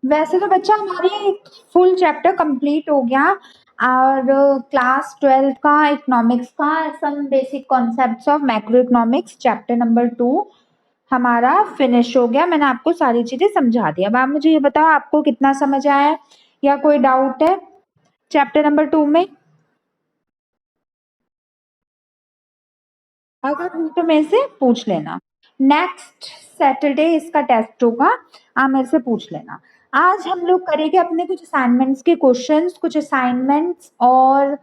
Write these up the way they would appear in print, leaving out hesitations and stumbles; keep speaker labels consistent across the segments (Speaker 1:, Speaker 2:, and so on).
Speaker 1: वैसे तो बच्चा हमारी फुल चैप्टर कंप्लीट हो गया और क्लास 12 का इकोनॉमिक्स का some basic concepts of macro economics chapter number 2 हमारा फिनिश हो गया। मैंने आपको सारी चीजें समझा दी। अब आप मुझे ये बताओ आपको कितना समझ आया है या कोई डाउट है चैप्टर नंबर 2 में? अगर हो तो मेरे से पूछ लेना। नेक्स्ट सैटरडे इसका टेस्ट होगा, आप मेरे से पूछ लेना। आज हम लोग करेंगे अपने कुछ असाइनमेंट्स के क्वेश्चंस, कुछ असाइनमेंट्स और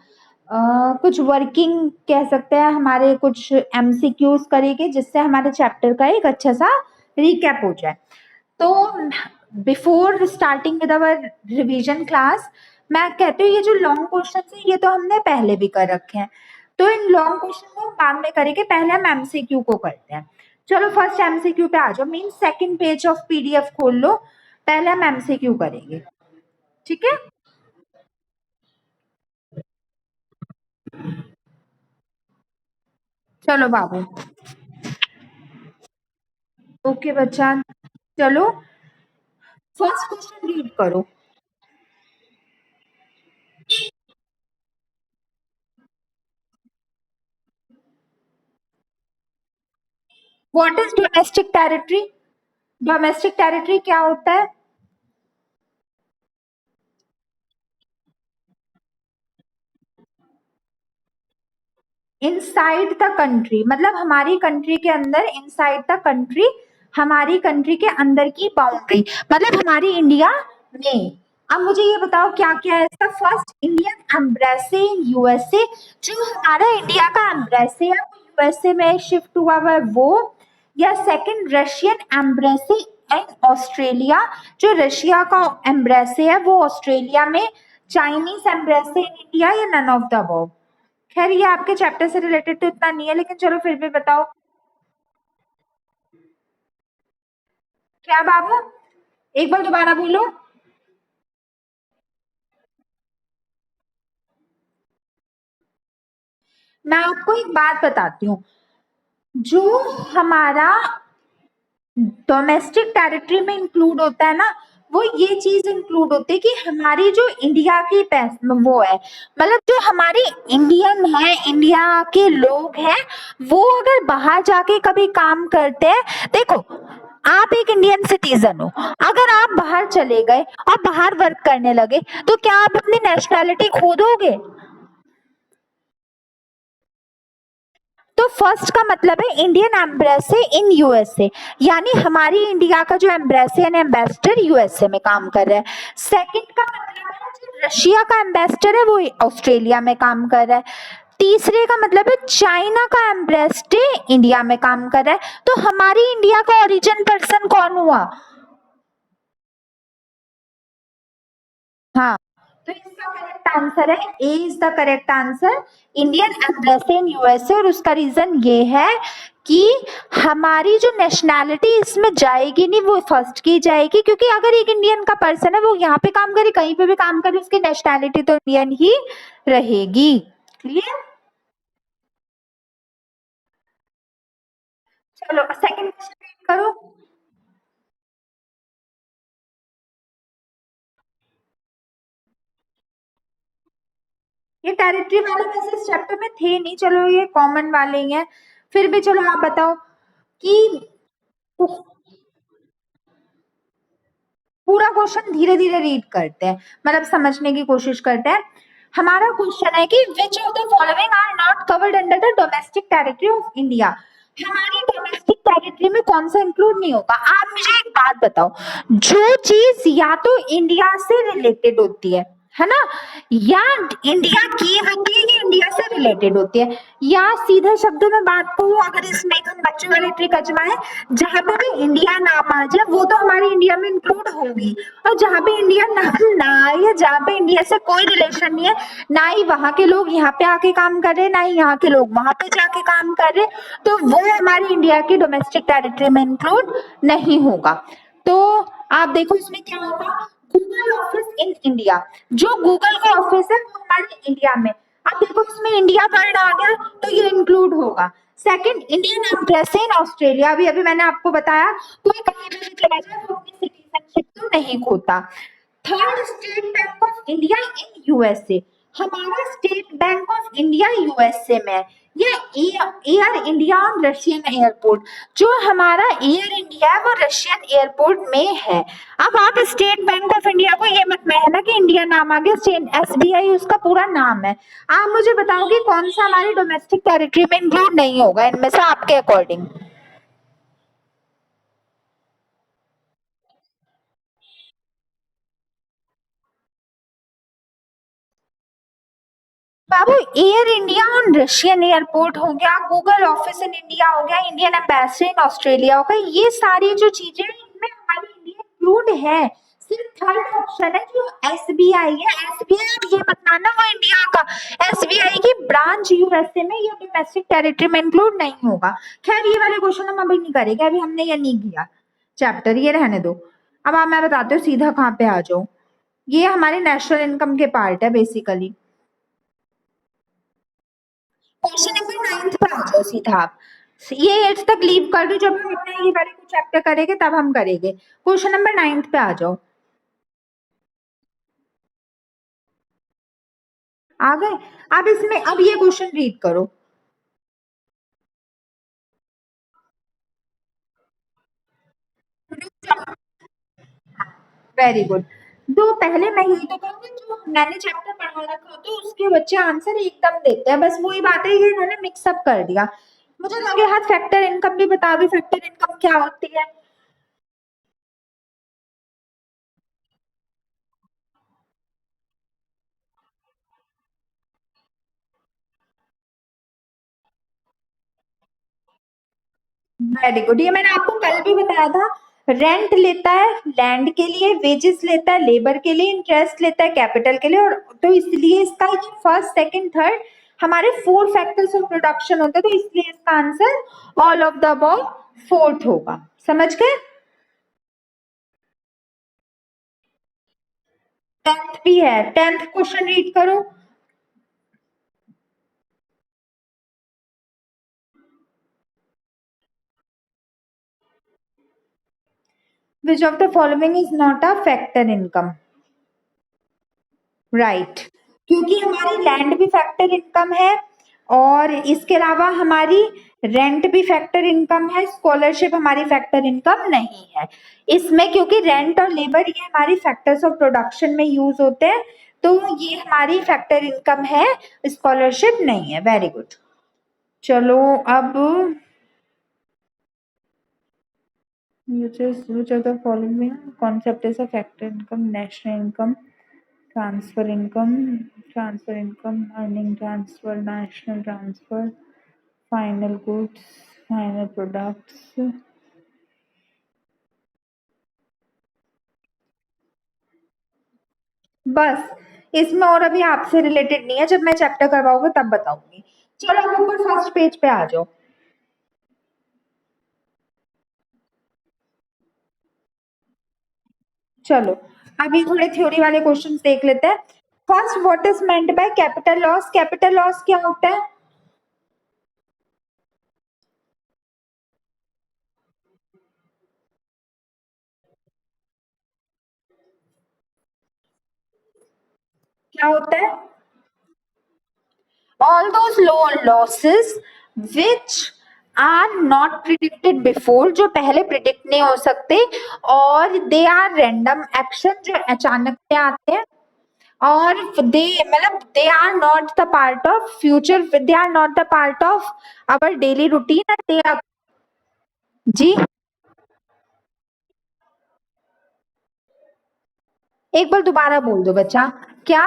Speaker 1: कुछ वर्किंग कह सकते हैं, हमारे कुछ एमसीक्यूज करेंगे जिससे हमारे चैप्टर का एक अच्छा सा रिकैप हो जाए। तो before starting with our revision class, मैं कहती हूँ ये जो लॉन्ग क्वेश्चन है ये तो हमने पहले भी कर रखे हैं, तो इन लॉन्ग क्वेश्चन को बाद में करेंगे, पहले हम एमसीक्यू को करते हैं। चलो फर्स्ट एमसीक्यू पे आ जाओ, mean second page of PDF खोल लो, पहले हम एमसीक्यू करेंगे, ठीक है? चलो बाबू। ओके बच्चा, चलो फर्स्ट क्वेश्चन रीड करो। What is domestic territory? Domestic territory क्या होता है? इनसाइड द कंट्री, मतलब हमारी कंट्री के अंदर, इनसाइड द कंट्री, हमारी कंट्री के अंदर की बाउंड्री, मतलब हमारी इंडिया में। अब मुझे ये बताओ क्या क्या है इसका। फर्स्ट, इंडियन एम्ब्रेसे इन यूएसए, जो हमारा इंडिया का एम्ब्रेसे है वो यूएसए में शिफ्ट हुआ हुआ है वो। या सेकंड, रशियन एम्ब्रेसे इन ऑस्ट्रेलिया, जो रशिया का एम्ब्रेसे है वो ऑस्ट्रेलिया में। चाइनीज एम्ब्रेसे इन इंडिया, या नन ऑफ द अबव? खैर ये आपके चैप्टर से रिलेटेड तो इतना नहीं है, लेकिन चलो फिर भी बताओ। क्या बाबू, एक बार दोबारा बोलो। मैं आपको एक बात बताती हूँ, जो हमारा डोमेस्टिक टेरिटरी में इंक्लूड होता है ना, वो ये चीज इंक्लूड होती है कि हमारी जो इंडिया की वो है, मतलब जो हमारी इंडियन है, इंडिया के लोग हैं, वो अगर बाहर जाके कभी काम करते हैं, देखो आप एक इंडियन सिटीजन हो, अगर आप बाहर चले गए और बाहर वर्क करने लगे तो क्या आप अपनी नेशनैलिटी खो दोगे? तो फर्स्ट का मतलब है इंडियन एम्बेसी इन यूएसए, यानी हमारी इंडिया का जो एम्बेसी एंड एम्बेसडर यूएसए में काम कर रहा है। सेकंड का मतलब है जो रशिया का एम्बेसडर है वो ऑस्ट्रेलिया में काम कर रहा है। तीसरे का मतलब है चाइना का एम्बेसडर इंडिया में काम कर रहा है। तो हमारी इंडिया का ओरिजिन पर्सन कौन हुआ? हाँ, तो इसका करेक्ट आंसर है, A is the correct answer, Indian embassy in USA. और उसका रीजन ये है कि हमारी जो नेशनैलिटी इसमें जाएगी नहीं, वो फर्स्ट की जाएगी, क्योंकि अगर एक इंडियन का पर्सन है वो यहाँ पे काम करे कहीं पे भी काम करे, उसकी नेशनैलिटी तो इंडियन ही रहेगी। क्लियर? चलो सेकंड क्वेश्चन करो। ये टेरिटरी वाले वैसे इस चैप्टर में थे नहीं, चलो ये कॉमन वाले ही हैं, फिर भी चलो आप बताओ कि पूरा क्वेश्चन धीरे धीरे रीड करते हैं, मतलब समझने की कोशिश करते हैं। हमारा क्वेश्चन है कि which of the following are not covered under the domestic territory of India? हमारी डोमेस्टिक टेरिटरी में कौन सा इंक्लूड नहीं होगा? आप मुझे एक बात बताओ, जो चीज या तो इंडिया से रिलेटेड होती है ना, या इंडिया की होती है, या इंडिया से रिलेटेड होती है, या सीधे शब्दों में बात कहूँ, अगर इसमें एक हम बच्चों वाली ट्रिक आजमाएं, जहां पे भी इंडिया नाम आ जाए वो तो हमारी इंडिया में इंक्लूड होगी, और जहां पे इंडिया नाम ना आए, या जहां पे इंडिया से कोई रिलेशन नहीं है, ना ही वहां के लोग यहाँ पे आके काम कर रहे हैं, ना ही यहाँ के लोग वहां पे जाके काम कर रहे हैं, तो वो हमारी इंडिया की डोमेस्टिक टेरिटरी में इंक्लूड नहीं होगा। तो आप देखो इसमें क्या होगा, गूगल ऑफिस इन इंडिया, जो गूगल का ऑफिस है वो हमारे इंडिया में, अब देखो इसमें इंडिया वर्ड आ गया तो ये इंक्लूड होगा। Second, Indian embassy in Australia, अभी अभी मैंने आपको बताया, कोई कहीं पे भी चला जाए वो अपनी सिटीजनशिप तो नहीं खोता। Third, state bank of India in USA, हमारा state bank of India USA में। ये Air India on Russian airport, जो हमारा एयर इंडिया है वो रशियन एयरपोर्ट में है। अब आप स्टेट बैंक ऑफ इंडिया को ये मत कहना कि इंडिया नाम आ गया, स्टेट एसबीआई उसका पूरा नाम है। आप मुझे बताओ कि कौन सा हमारी डोमेस्टिक टेरिटरी में इंक्लूड नहीं होगा इनमें से आपके according. Babu, air India on Russian airport हो गया, गूगल ऑफिस इन इंडिया हो गया, इंडियन एम्बेसी इन ऑस्ट्रेलिया हो गया, ये सारी जो चीजें हैं इनमें हमारी इंडिया इंक्लूड है। सिर्फ थर्ड ऑप्शन है जो एसबीआई है, एसबीआई आप ये मत मानना वो इंडिया का, एसबीआई की ब्रांच यूएसए में, ये डोमेस्टिक टेरिटरी में इंक्लूड नहीं होगा। खैर ये वाले क्वेश्चन हम अभी नहीं करेंगे, अभी हमने ये नहीं किया चैप्टर, ये रहने दो। अब आप मैं बताती हूँ सीधा कहाँ पे आ जाओ। ये हमारे नेशनल इनकम के पार्ट है बेसिकली। क्वेश्चन नंबर 9 पे आ जाओ सीधा आप। ये 8 तक लीव कर दो, जब हम अपना ये वाले कुछ चैप्टर करेंगे तब हम करेंगे। क्वेश्चन नंबर 9 पे आ जाओ। आ गए? अब इसमें अब ये क्वेश्चन रीड करो। Very good. तो पहले मैं यही तो कहूंगी, जो मैंने चैप्टर पढ़ा रखा होता है उसके बच्चे आंसर एकदम देते हैं, बस वही बात है कि इन्होंने मिक्सअप कर दिया। मुझे लगे हाथ फैक्टर इनकम भी बता दो, फैक्टर इनकम क्या होती है। वेरी गुड, ये मैंने आपको कल भी बताया था। रेंट लेता है लैंड के लिए, वेजेस लेता है लेबर के लिए, इंटरेस्ट लेता है कैपिटल के लिए, और तो इसलिए इसका ये फर्स्ट सेकंड थर्ड हमारे फोर फैक्टर्स ऑफ प्रोडक्शन होते हैं, तो इसलिए इसका answer all of the above fourth होगा। समझ गए? टेंथ भी है, टेंथ क्वेश्चन रीड करो। विच of the following is not a factor income? Right, क्योंकि हमारी लैंड भी फैक्टर इनकम है, और इसके अलावा हमारी रेंट भी फैक्टर इनकम है, स्कॉलरशिप हमारी फैक्टर इनकम नहीं है इसमें, क्योंकि रेंट और लेबर ये हमारी फैक्टर्स ऑफ प्रोडक्शन में यूज होते हैं, तो ये हमारी फैक्टर इनकम है, स्कॉलरशिप नहीं है। Very good. चलो अब, which of the following concept is a factor income? National income, transfer income, earning transfer, national transfer, final goods, final products। बस, इसमें और अभी आपसे रिलेटेड नहीं है, जब मैं चैप्टर करवाऊंगी तब बताऊंगी। चलो अब ऊपर फर्स्ट पेज पे आ जाओ। चलो अभी थोड़े थ्योरी वाले क्वेश्चंस देख लेते हैं। First, what is meant by capital loss? Capital loss क्या होता है? क्या होता है? all those low losses which are not predicted before, जो पहले प्रिडिक्ट नहीं हो सकते, और दे आर रैंडम एक्शन, जो अचानक से आते हैं, और दे मतलब they are not the part of future, they are not the part of our daily routine, they are. जी, एक बार दोबारा बोल दो बच्चा। क्या?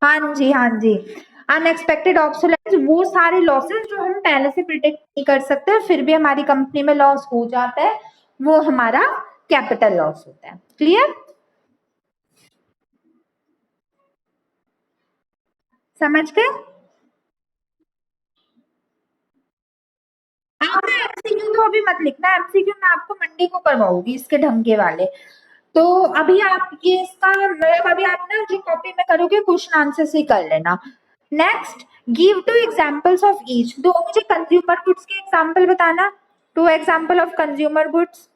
Speaker 1: हाँ जी, हाँ जी। अनएक्सपेक्टेड ऑब्सोलेंस, वो सारे लॉसेस जो हम पहले से प्रिडिक्ट नहीं कर सकते, फिर भी हमारी कंपनी में लॉस हो जाता है, वो हमारा कैपिटल लॉस होता है। क्लियर? समझ गए? आपने एमसीक्यू तो अभी मत लिखना, एमसीक्यू मैं आपको मंडे को करवाऊंगी इसके ढंग के वाले। तो अभी आप ये इसका मतलब अभी आप ना जो कॉपी में करोगे क्वेश्चन आंसर से कर लेना। Next, give two examples of each. दो मुझे कंज्यूमर गुड्स के एग्जांपल बताना, two example of consumer goods.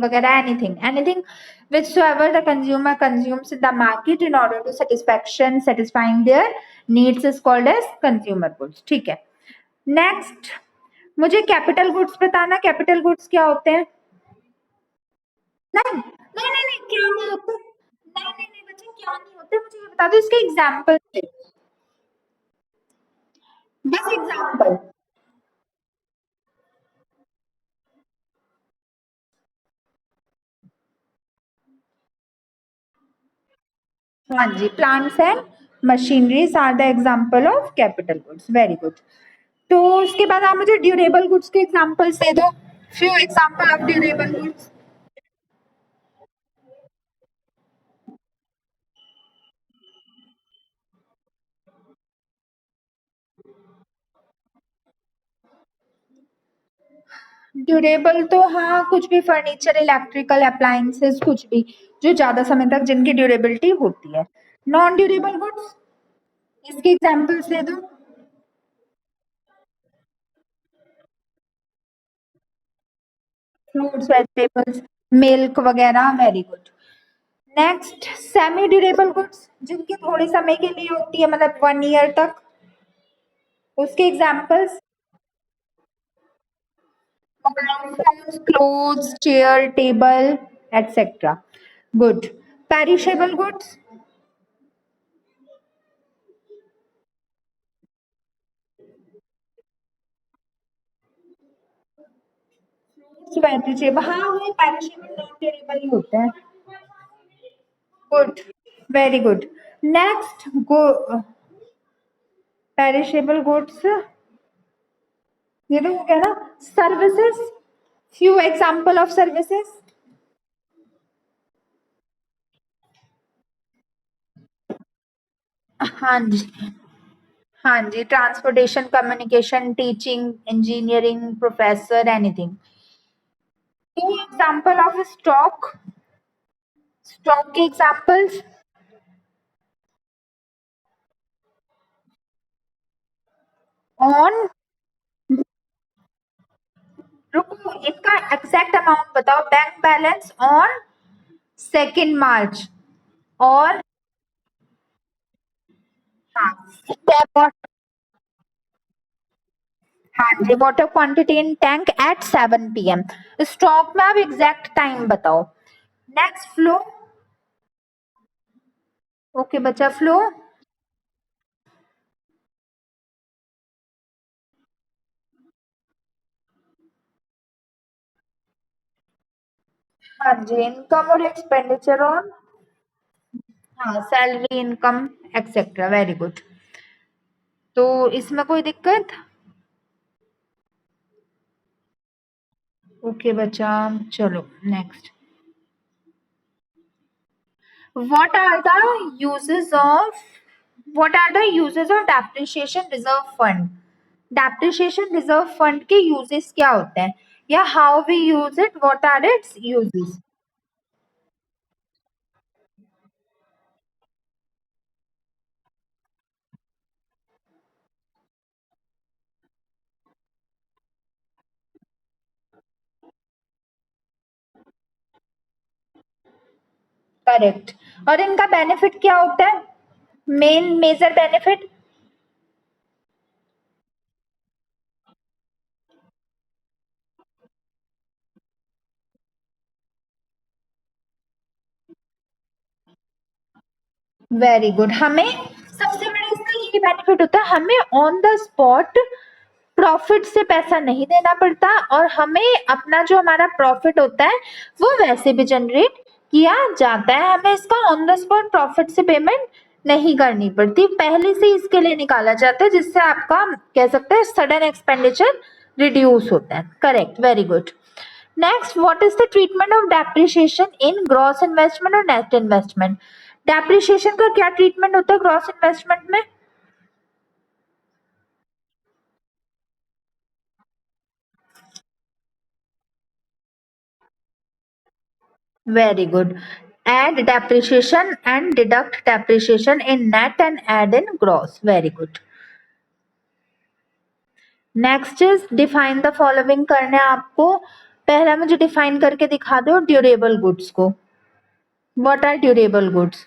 Speaker 1: वगैरह, anything anything whichsoever the consumer consumes in the market in order to satisfying their needs is called as consumer goods। ठीक है। Next, मुझे capital goods बताना, capital goods क्या होते हैं? नहीं नहीं नहीं नहीं, क्या नहीं होते? नहीं नहीं नहीं बच्चे, क्या नहीं होते मुझे ये बता दो, इसके एग्जांपल से, बस एग्जांपल। हाँ जी, plants and machineries are the example of capital goods. Very good. तो उसके बाद आप मुझे ड्यूरेबल गुड्स के एग्जांपल्स दे दो, few example of durable goods. Durable तो हाँ, कुछ भी फर्नीचर, इलेक्ट्रिकल अप्लायंसेस, कुछ भी जो ज्यादा समय तक जिनकी ड्यूरेबिलिटी होती है। नॉन ड्यूरेबल गुड्स, इसके एग्जांपल्स दे दो। फ्रूट्स, वेजिटेबल्स, मिल्क वगैरह। Very good. Next, semi durable goods, जिनकी थोड़े समय के लिए होती है, मतलब 1 ईयर तक, उसके examples. Mobile phones, clothes, chair, table, etcetera. Good. Perishable goods, vegetable, हाँ वही पेरिशेबल नॉन ड्यूरेबल ही होते हैं। Good, very good. Next, go perishable goods, ये तो हो गया ना। Services, few example of services. हाँ जी, हाँ जी, transportation, communication, teaching, engineering, professor, anything. Two example of stock, stock के एग्जांपल्स। ऑन, रुको, इनका एग्जैक्ट अमाउंट बताओ। बैंक बैलेंस ऑन 2 मार्च, और हाँ, हाँ जी, water quantity in tank at 7 PM। Stock में आप एग्जैक्ट टाइम बताओ। Next, flow. ओके बच्चा, फ्लो। हाँ जी, इनकम और एक्सपेंडिचर ऑन, हाँ, salary, income, etcetera. Very good. तो इसमें कोई दिक्कत? ओके बच्चा, चलो next. What are the uses of depreciation reserve fund? Depreciation reserve fund के uses क्या होते हैं, या how we use it, what are its uses? Correct. और इनका बेनिफिट क्या होता है, main major benefit? Very good. हमें सबसे बड़ा इसका ये बेनिफिट होता है, हमें ऑन द स्पॉट प्रॉफिट से पैसा नहीं देना पड़ता, और हमें अपना जो हमारा प्रॉफिट होता है वो वैसे भी जनरेट किया जाता है। हमें इसका ऑन द स्पॉट प्रॉफिट से पेमेंट नहीं करनी पड़ती, पहले से इसके लिए निकाला जाता है, जिससे आपका कह सकते हैं सडन एक्सपेंडिचर रिड्यूस होता है। Correct, very good. Next, what is the treatment of depreciation in gross investment और नेट इन्वेस्टमेंट? डेप्रिसिएशन का क्या ट्रीटमेंट होता है ग्रॉस इन्वेस्टमेंट में? Very good. Add depreciation and deduct depreciation in net and add in gross. Very good. Next is define the following करना है आपको. पहला मुझे डिफाइन करके दिखा दो ड्यूरेबल गुड्स को. What are durable goods?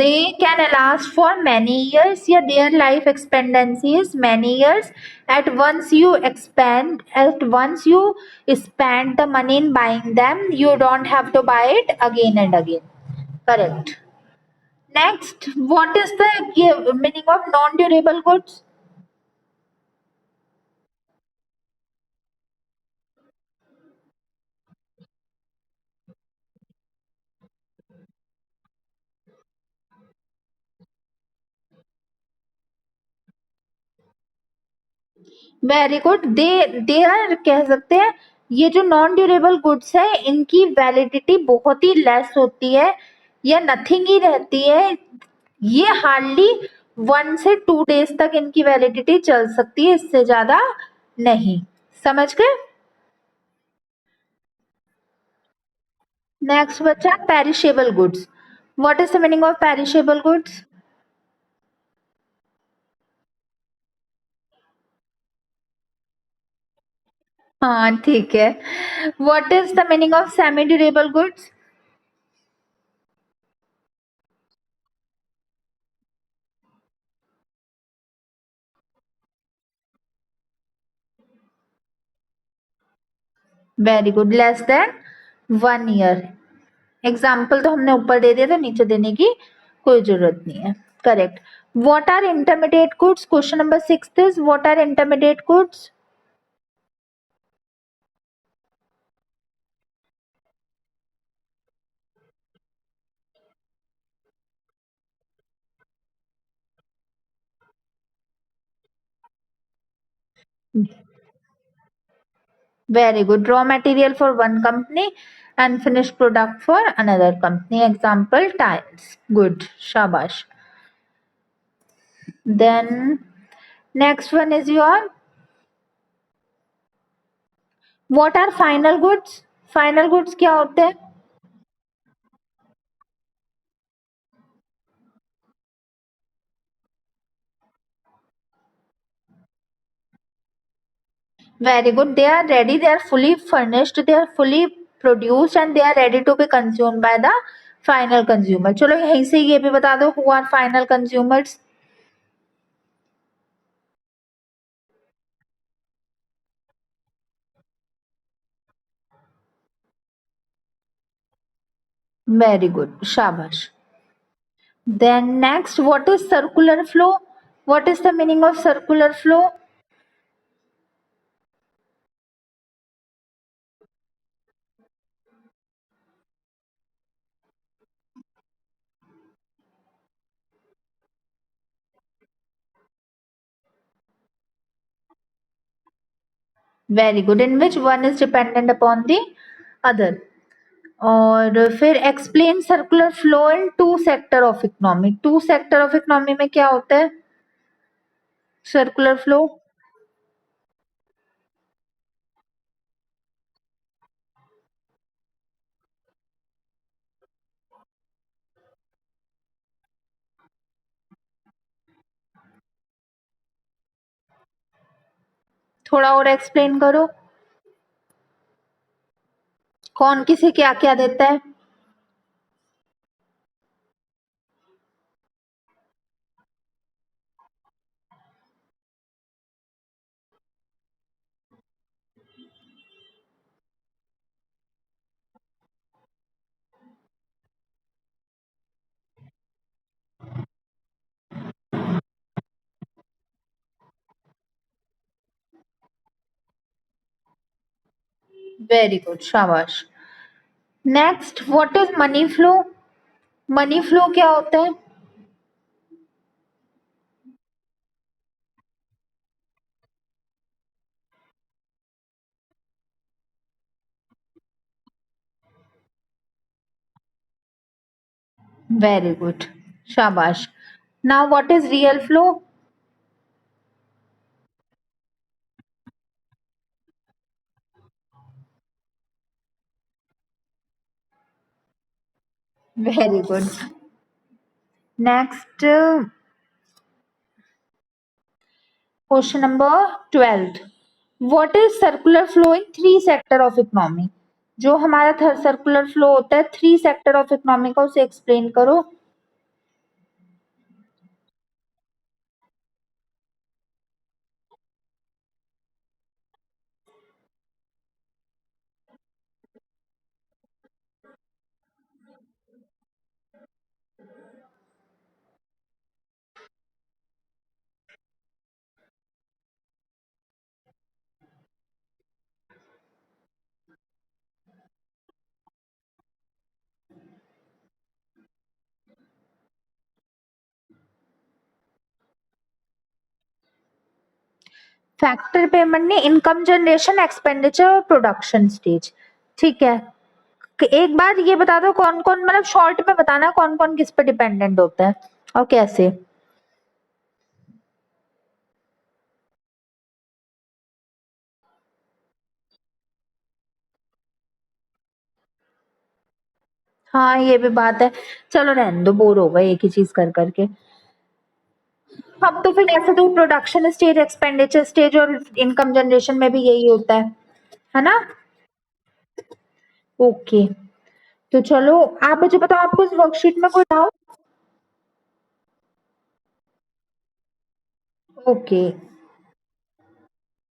Speaker 1: They can last for many years. Yeah, their life expectancy is many years. At once you spend the money in buying them, you don't have to buy it again and again. Correct. Next, what is the meaning of non-durable goods? Very good. They are कह सकते हैं ये जो non durable goods है इनकी validity बहुत ही less होती है या नथिंग ही रहती है. ये हार्डली 1 से 2 डेज तक इनकी वैलिडिटी चल सकती है, इससे ज्यादा नहीं. समझ गए? नेक्स्ट बच्चा perishable goods. What is the meaning of perishable goods? हाँ ठीक है. What is the meaning of semi durable goods? Very good. Less than 1 year. Example तो हमने ऊपर दे दिया तो नीचे देने की कोई जरूरत नहीं है. Correct. What are intermediate goods? Question number 6 is what are intermediate goods? Very good. Raw material for one company and finished product for another company. Example tiles. Good. Shabash. Then next one is your what are final goods? Final goods क्या होते हैं? Very good. They are ready. They are fully furnished. They are fully produced and they are ready to be consumed by the final consumer. चलो यहीं से ये भी बता दो who are final consumers. Very good. Shabash. Then next, what is circular flow? What is the meaning of circular flow? Very good. In which one is dependent upon the other. और फिर explain circular flow in two sector of economy. Two sector of economy में क्या होता है circular flow? थोड़ा और explain करो. कौन किसे क्या क्या देता है? Very good. शाबाश. Next, what is money flow? Money flow क्या होता है? Very good. शाबाश. Now what is real flow? Very good. Next, question number 12. What is circular flow in three sector of economy? जो हमारा सर्कुलर फ्लो होता है three sector of economy का, उसे एक्सप्लेन करो. फैक्टर पेमेंट ने इनकम जनरेशन, एक्सपेंडिचर और production stage. ठीक है. एक बार ये बता दो कौन कौन, मतलब शॉर्ट में बताना कौन कौन किस पे डिपेंडेंट होता है और कैसे. हाँ ये भी बात है. चलो रहने दो, बोर हो गए एक ही चीज कर करके. अब तो फिर ऐसे तो प्रोडक्शन स्टेज, एक्सपेंडिचर स्टेज और इनकम जनरेशन में भी यही होता है ना. ओके. तो चलो आप मुझे बताओ, आपको इस वर्कशीट में कोई डाउट? ओके.